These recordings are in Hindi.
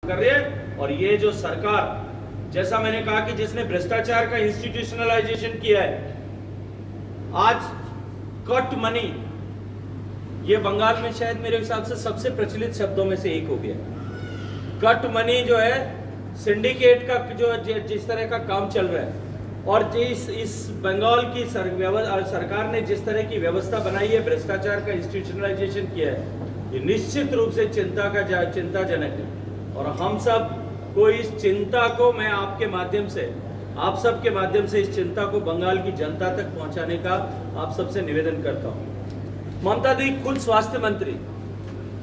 कर रही है। और ये जो सरकार, जैसा मैंने कहा कि जिसने भ्रष्टाचार का इंस्टीट्यूशनलाइजेशन किया है, आज कट मनी, ये बंगाल में शायद मेरे हिसाब से सबसे प्रचलित शब्दों में से एक हो गया। कट मनी जो है, सिंडिकेट का जो जिस तरह का काम चल रहा है, और इस बंगाल की सरकार ने जिस तरह की व्यवस्था बनाई है, भ्रष्टाचार का इंस्टीट्यूशनलाइजेशन किया है, ये निश्चित रूप से चिंताजनक है। और हम सब को इस चिंता को, मैं आपके माध्यम से, आप सब के माध्यम से इस चिंता को बंगाल की जनता तक पहुंचाने का आप सबसे निवेदन करता हूं। ममता दी खुद स्वास्थ्य मंत्री,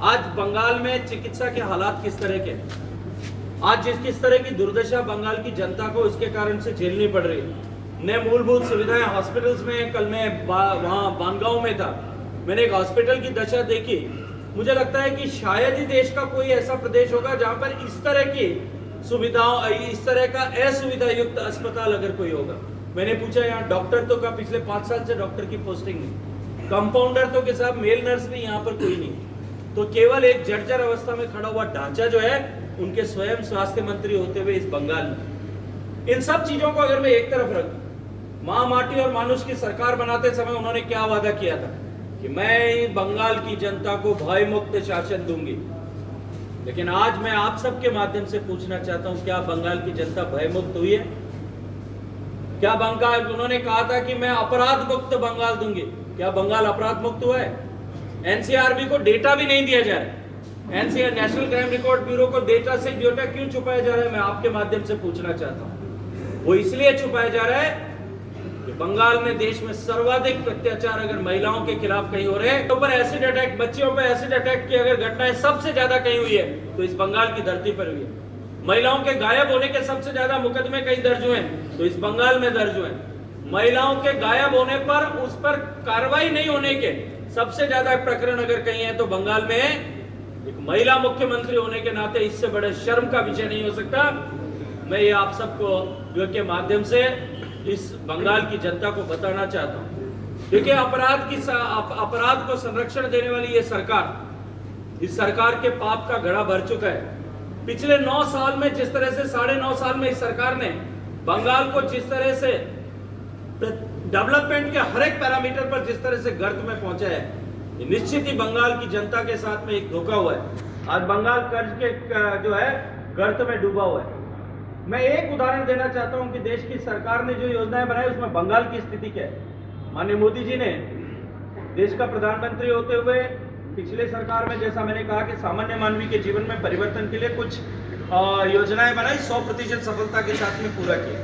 आज बंगाल में चिकित्सा के हालात किस तरह के, आज किस तरह की दुर्दशा बंगाल की जनता को इसके कारण से झेलनी पड़ रही है। नए मूलभूत सुविधाएं हॉस्पिटल्स में, कल मैं वहां बानगांव में था, मैंने एक हॉस्पिटल की दशा देखी। मुझे लगता है कि शायद ही देश का कोई ऐसा प्रदेश होगा जहां पर इस तरह की सुविधाओं, इस तरह का असुविधा युक्त अस्पताल अगर कोई होगा। मैंने पूछा यहाँ डॉक्टर तो का पिछले 5 साल से डॉक्टर की पोस्टिंग नहीं, कंपाउंडर तो के साथ मेल नर्स भी यहाँ पर कोई नहीं, तो केवल एक जर्जर अवस्था में खड़ा हुआ ढांचा जो है उनके स्वयं स्वास्थ्य मंत्री होते हुए इस बंगाल में। इन सब चीजों को अगर मैं एक तरफ रख, मां माटी और मानुष की सरकार बनाते समय उन्होंने क्या वादा किया था कि मैं बंगाल की जनता को भय मुक्त शासन दूंगी। लेकिन आज मैं आप सबके माध्यम से पूछना चाहता हूं, क्या बंगाल की जनता भय मुक्त हुई है? क्या बंगाल, उन्होंने कहा था कि मैं अपराध मुक्त बंगाल दूंगी, क्या बंगाल अपराध मुक्त हुआ है? एनसीआरबी को डेटा भी नहीं दिया जा रहा है। NCR, national crime record bureau को डेटा क्यों छुपाया जा रहा है? मैं आपके माध्यम से पूछना चाहता हूं। वो इसलिए छुपाया जा रहा है कि बंगाल में देश में सर्वाधिक अत्याचार अगर महिलाओं के खिलाफ कहीं हो रहे हैं, तो पर एसिड अटैक, बच्चियों पर एसिड अटैक की अगर घटनाएं सबसे ज्यादा कहीं हुई है तो इस बंगाल की धरती पर हुई है। महिलाओं के गायब होने के सबसे ज्यादा मुकदमे कहीं दर्ज हुए तो इस बंगाल में दर्ज हुए। महिलाओं के गायब होने पर उस पर कार्रवाई नहीं होने के सबसे ज्यादा प्रकरण अगर कहीं है तो बंगाल में है। एक महिला मुख्यमंत्री होने के नाते इससे बड़े शर्म का विषय नहीं हो सकता। मैं ये आप सबको के माध्यम से इस बंगाल की जनता को बताना चाहता हूं। देखिए, अपराध को संरक्षण देने वाली ये सरकार, इस सरकार के पाप का घड़ा भर चुका है। पिछले 9 साल में जिस तरह से, 9.5 साल में इस सरकार ने बंगाल को जिस तरह से डेवलपमेंट के हर एक पैरामीटर पर जिस तरह से गर्त में पहुंचा है, निश्चित ही बंगाल की जनता के साथ में एक धोखा हुआ है। आज बंगाल कर्ज के जो है गर्त में डूबा हुआ है। मैं एक उदाहरण देना चाहता हूं कि देश की सरकार ने जो योजनाएं बनाई उसमें बंगाल की स्थिति क्या है। माननीय मोदी जी ने देश का प्रधानमंत्री होते हुए पिछले सरकार में, जैसा मैंने कहा कि सामान्य मानवी के जीवन में परिवर्तन के लिए कुछ योजनाएं बनाई, 100% सफलता के साथ में पूरा किया।